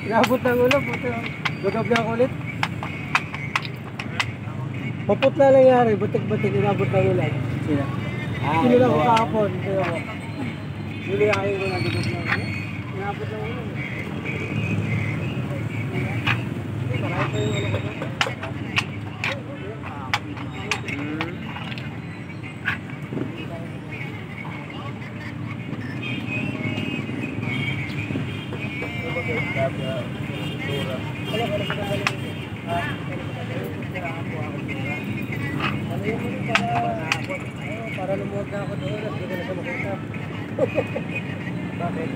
Inabot ng ulo, puto. Dodoble ako ulit. Paputla nangyari, butik-butik, inabot ng ulo. Sino? Sino lang ako kahapon. Niliyakin ko na dodoble ng ulo. Inabot ng ulo. Marami pa yung ulo ko doon. Para lumuwag na ako doon, hindi ko na siya makita. Bakit?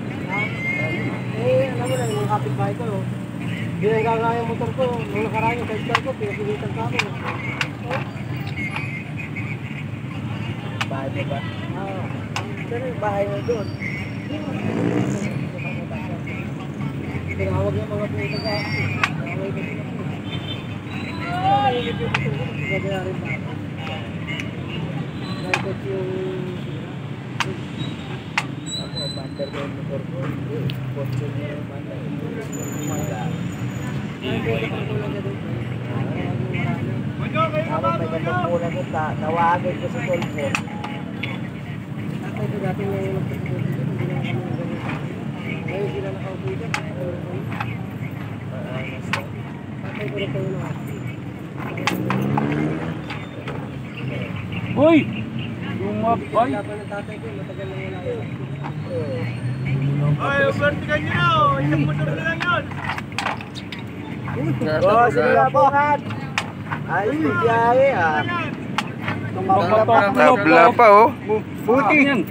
Alam mo na, yung kapitbahay ko, hindi na gagaya yung motor ko. Nung nakaraan yung sidecar ko, pinapilitan sa akin. Bahay mo ba? Pero yung bahay mo doon. Tinawag yung mga pumunta sa akin. Tinawag ko sila. Gagaya rin ba ako? Nakikot yung... Ako, bandar ko yung motor ko. Kotse mo yung bandar. Nakikot ako lang ka doon. Ako may katungkulan ko, tawagin ko sa tolpo. Tatay ko dati na yung nagpapagod dito. Hindi na kami ng ganyan. Ngayon sila nakaupo dyan. Tatay ko rin kayo na. Uy! Lumabay! Laban ng tatay ko, matagal na wala yun. Ay, ubertikan nyo na! Isang motor na lang yun! Oh, sige na po, Kat. Ayos yung biyahe, ah. Tabla pa oh! Buti. Yan!